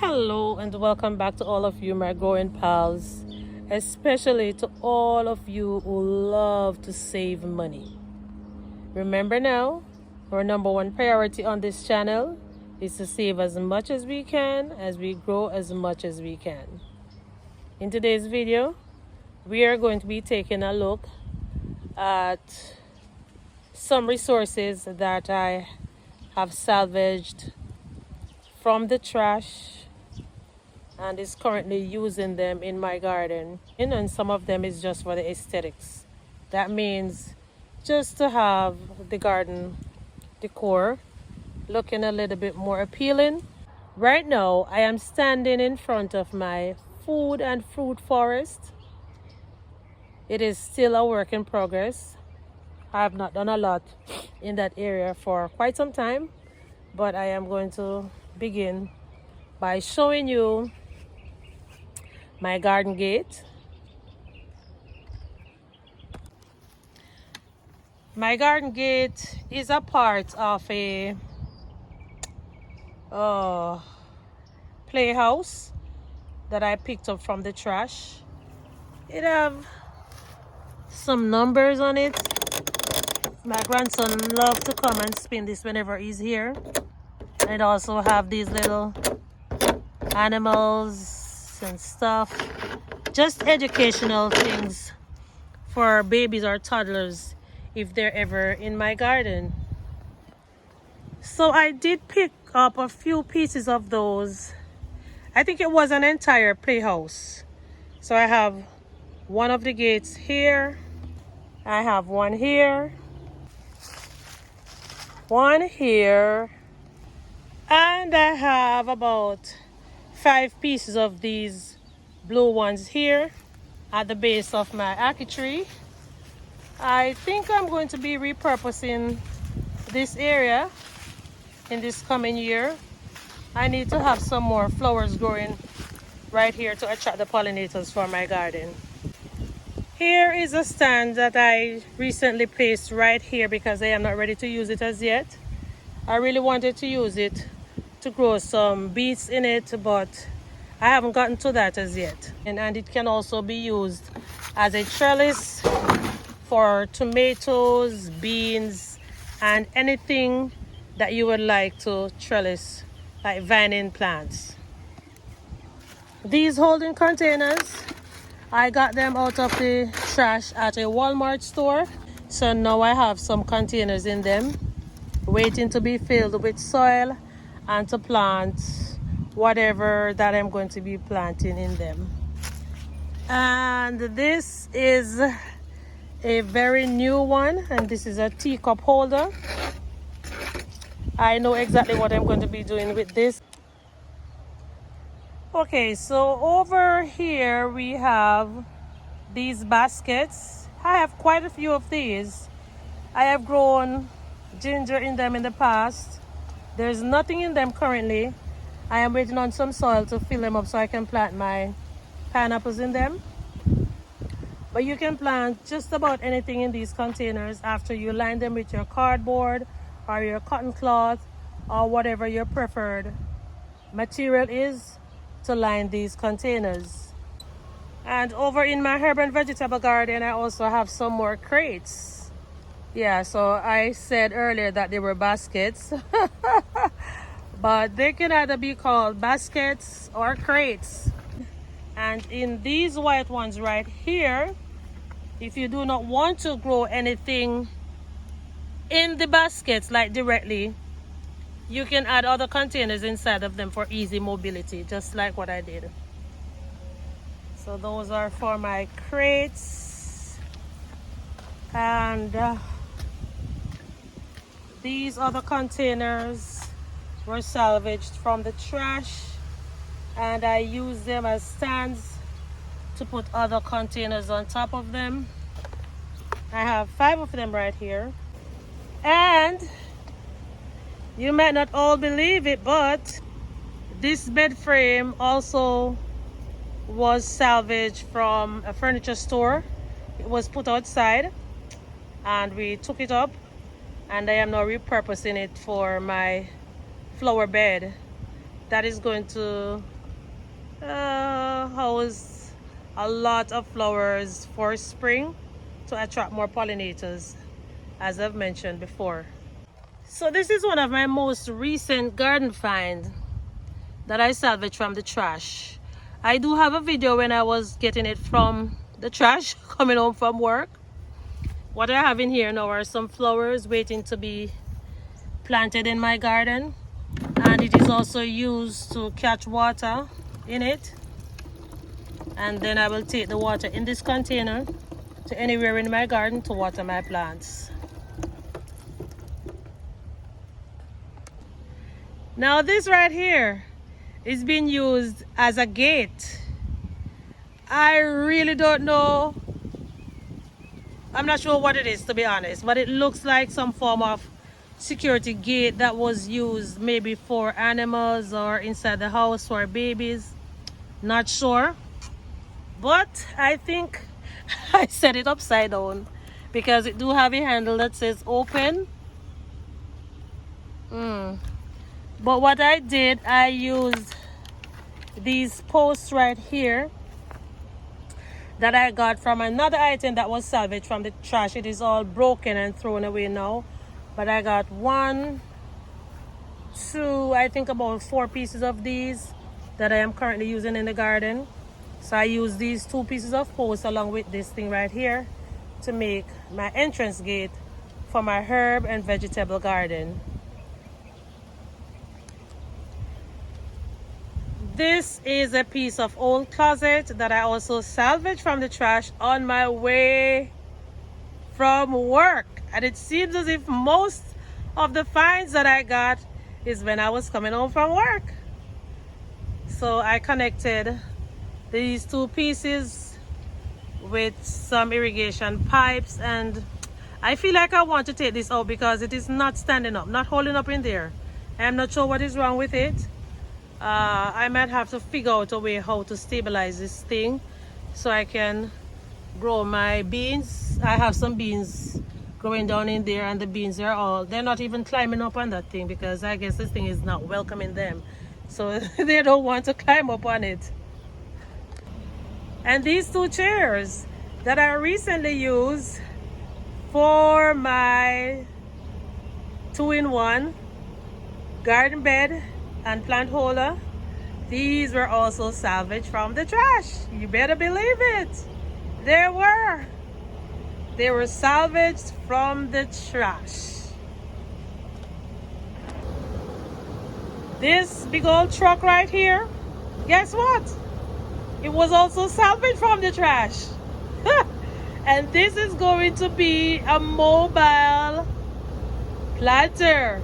Hello and welcome back to all of you, my growing pals, especially to all of you who love to save money. Remember now, our number one priority on this channel is to save as much as we can as we grow as much as we can. In today's video, we are going to be taking a look at some resources that I have salvaged from the trash and is currently using them in my garden, and some of them is just for the aesthetics. That means just to have the garden decor looking a little bit more appealing. Right now I am standing in front of my food and fruit forest. It is still a work in progress. I have not done a lot in that area for quite some time, but I am going to begin by showing you my garden gate. My garden gate is a part of a playhouse that I picked up from the trash. It have some numbers on it. My grandson loves to come and spin this whenever he's here. It also have these little animals and stuff, just educational things for babies or toddlers if they're ever in my garden. So I did pick up a few pieces of those. I think it was an entire playhouse. So I have one of the gates here, I have one here, one here, and I have about 5 pieces of these blue ones here at the base of my ackee tree. I think I'm going to be repurposing this area in this coming year. I need to have some more flowers growing right here to attract the pollinators for my garden. Here is a stand that I recently placed right here because I am not ready to use it as yet. I really wanted to use it to grow some beets in it, but I haven't gotten to that as yet. And it can also be used as a trellis for tomatoes, beans, and anything that you would like to trellis, like vining plants. These holding containers, I got them out of the trash at a Walmart store. So now I have some containers in them waiting to be filled with soil and to plant whatever that I'm going to be planting in them. And this is a very new one, and this is a teacup holder. I know exactly what I'm going to be doing with this. Okay, so over here we have these baskets. I have quite a few of these. I have grown ginger in them in the past. There's nothing in them currently. I am waiting on some soil to fill them up so I can plant my pineapples in them. But you can plant just about anything in these containers after you line them with your cardboard or your cotton cloth or whatever your preferred material is to line these containers. And over in my herb and vegetable garden, I also have some more crates. Yeah, so I said earlier that they were baskets. But they can either be called baskets or crates. And in these white ones right here, if you do not want to grow anything in the baskets like directly, you can add other containers inside of them for easy mobility, just like what I did. So those are for my crates. And these other containers were salvaged from the trash, and I use them as stands to put other containers on top of them. I have 5 of them right here. And you might not all believe it, but this bed frame also was salvaged from a furniture store. It was put outside and we took it up, and I am now repurposing it for my flower bed that is going to house a lot of flowers for spring to attract more pollinators, as I've mentioned before. So this is one of my most recent garden finds that I salvaged from the trash. I do have a video when I was getting it from the trash coming home from work. What I have in here now are some flowers waiting to be planted in my garden, and it is also used to catch water in it, and then I will take the water in this container to anywhere in my garden to water my plants. Now this right here is being used as a gate. I really don't know, I'm not sure what it is, to be honest, but it looks like some form of security gate that was used maybe for animals or inside the house for babies. Not sure, but I think I set it upside down because it do have a handle that says open. But what I did, I used these posts right here that I got from another item that was salvaged from the trash. It is all broken and thrown away now, but I got 1, 2, I think about 4 pieces of these that I am currently using in the garden. So I use these 2 pieces of post along with this thing right here to make my entrance gate for my herb and vegetable garden. This is a piece of old closet that I also salvaged from the trash on my way from work. And it seems as if most of the finds that I got is when I was coming home from work. So I connected these 2 pieces with some irrigation pipes, and I feel like I want to take this out because it is not standing up, not holding up in there. I'm not sure what is wrong with it. I might have to figure out a way how to stabilize this thing so I can grow my beans. I have some beans growing down in there, and the beans are they're not even climbing up on that thing because I guess this thing is not welcoming them, so they don't want to climb up on it. And these 2 chairs that I recently used for my 2-in-1 garden bed and plant holder, these were also salvaged from the trash. You better believe it. They were salvaged from the trash. This big old truck right here, guess what? It was also salvaged from the trash. And this is going to be a mobile planter.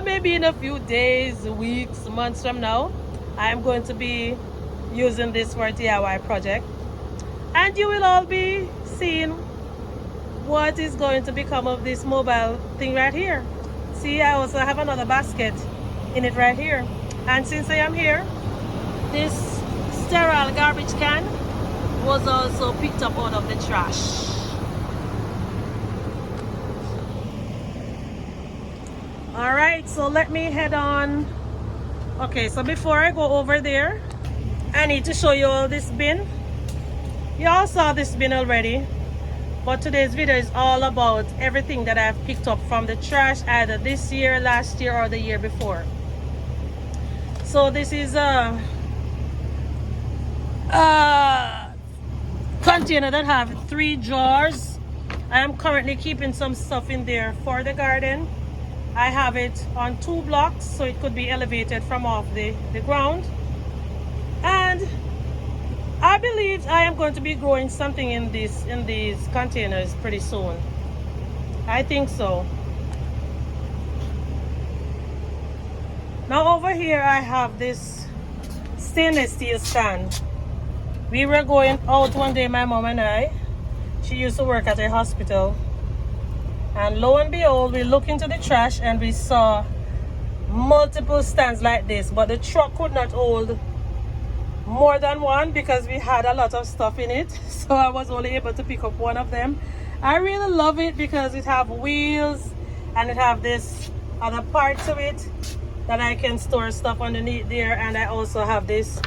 Maybe in a few days, weeks, months from now, I'm going to be using this for a DIY project. And you will all be seeing what is going to become of this mobile thing right here. See, I also have another basket in it right here. And since I am here, this sterile garbage can was also picked up out of the trash. All right, so let me head on. Okay, so before I go over there, I need to show you all this bin. You all saw this bin already, but today's video is all about everything that I've picked up from the trash either this year, last year, or the year before. So this is a container that have 3 drawers. I am currently keeping some stuff in there for the garden. I have it on 2 blocks, so it could be elevated from off the ground. And I believe I am going to be growing something in these containers pretty soon. I think so. Now over here I have this stainless steel stand. We were going out one day, my mom and I. She used to work at a hospital. And lo and behold, we looked into the trash and we saw multiple stands like this, but the truck could not hold more than one because we had a lot of stuff in it. So I was only able to pick up one of them. I really love it because it have wheels and it have this other part to it that I can store stuff underneath there. And I also have this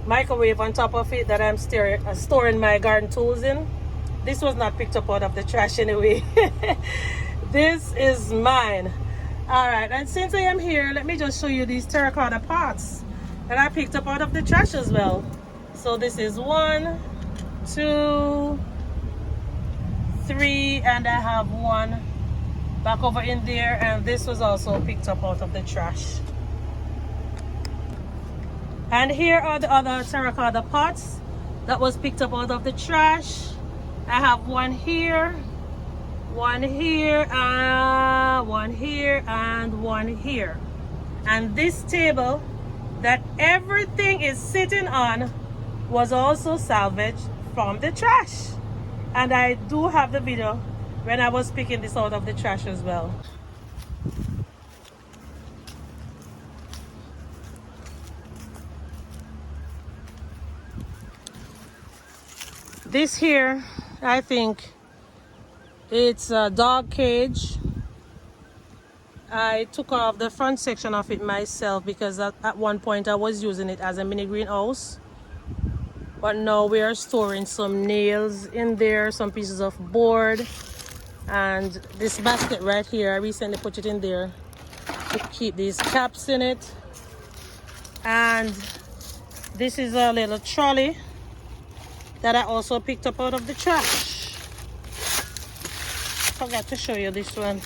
microwave on top of it that I'm storing my garden tools in. This was not picked up out of the trash anyway. This is mine. Alright, and since I am here, let me just show you these terracotta pots that I picked up out of the trash as well. So this is 1, 2, 3, and I have one back over in there, and this was also picked up out of the trash. And here are the other terracotta pots that was picked up out of the trash. I have one here, one here, one here, and one here. And this table that everything is sitting on was also salvaged from the trash. And I do have the video when I was picking this out of the trash as well. This here, I think it's a dog cage. I took off the front section of it myself because at one point I was using it as a mini greenhouse. But now we are storing some nails in there, some pieces of board. And this basket right here, I recently put it in there to keep these caps in it. And this is a little trolley that I also picked up out of the trash. Forgot to show you this one.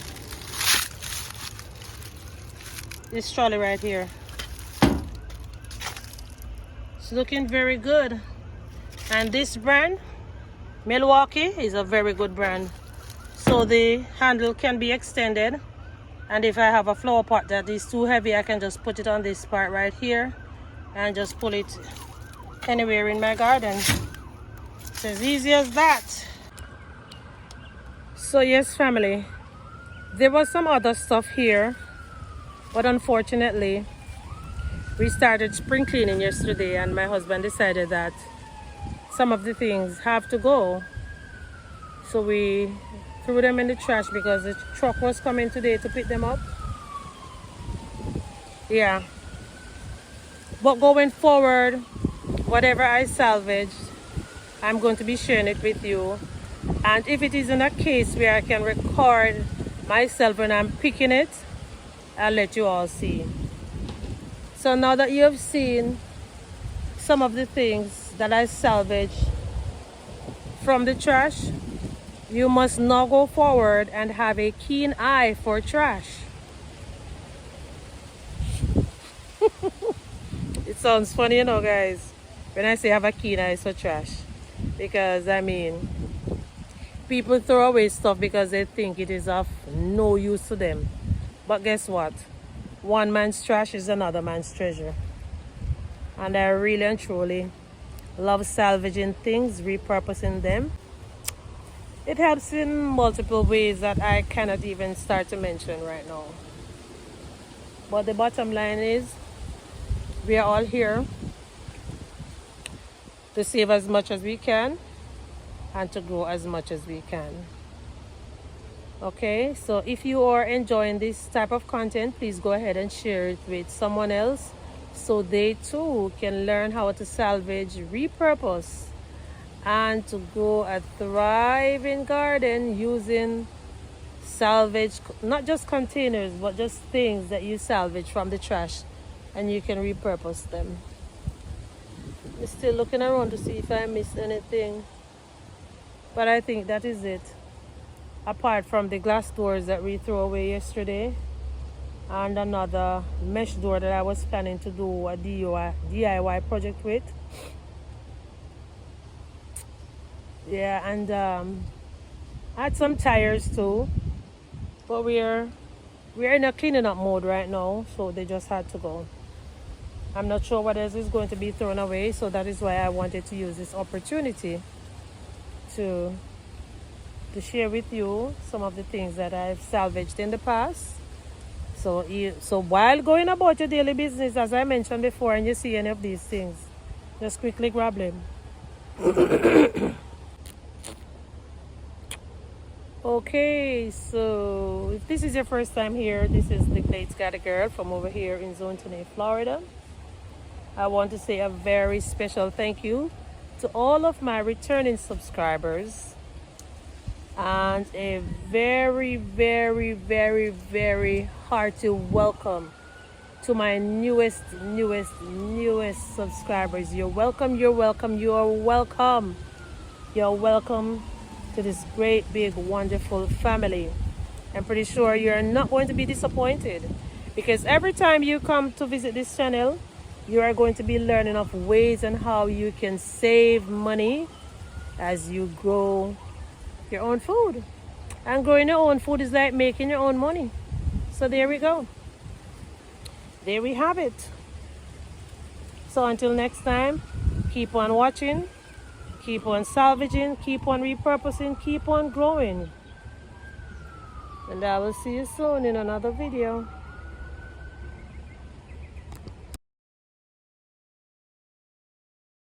This trolley right here. It's looking very good. And this brand, Milwaukee, is a very good brand. So the handle can be extended. And if I have a flower pot that is too heavy, I can just put it on this part right here and just pull it anywhere in my garden. It's as easy as that. So yes, family, there was some other stuff here, but unfortunately we started spring cleaning yesterday and my husband decided that some of the things have to go. So we threw them in the trash because the truck was coming today to pick them up. Yeah, but going forward, whatever I salvage, I'm going to be sharing it with you. And if it is in a case where I can record myself when I'm picking it, I'll let you all see. So now that you have seen some of the things that I salvaged from the trash, you must now go forward and have a keen eye for trash. It sounds funny, you know, guys, when I say have a keen eye for trash. Because, I mean, people throw away stuff because they think it is of no use to them. But guess what? One man's trash is another man's treasure. And I really and truly love salvaging things, repurposing them. It helps in multiple ways that I cannot even start to mention right now. But the bottom line is, we are all here to save as much as we can and to grow as much as we can. Okay, so if you are enjoying this type of content, please go ahead and share it with someone else so they too can learn how to salvage, repurpose, and to grow a thriving garden using salvage, not just containers, but just things that you salvage from the trash and you can repurpose them. I'm still looking around to see if I missed anything, but I think that is it. Apart from the glass doors that we threw away yesterday and another mesh door that I was planning to do a DIY project with. Yeah, and I had some tires too, but we're in a cleaning up mode right now, so they just had to go. I'm not sure what else is going to be thrown away, so that is why I wanted to use this opportunity to share with you some of the things that I've salvaged in the past. So while going about your daily business, as I mentioned before, and you see any of these things, just quickly grab them. Okay, so if this is your first time here, this is the Plates Got a Girl from over here in Zone 20, Florida. I want to say a very special thank you to all of my returning subscribers and a very, very, very, very hearty welcome to my newest subscribers. You're welcome, you're welcome, you're welcome. You're welcome to this great, big, wonderful family. I'm pretty sure you're not going to be disappointed because every time you come to visit this channel, you are going to be learning of ways and how you can save money as you grow your own food. And growing your own food is like making your own money. So there we go. There we have it. So until next time, keep on watching, keep on salvaging, keep on repurposing, keep on growing. And I will see you soon in another video.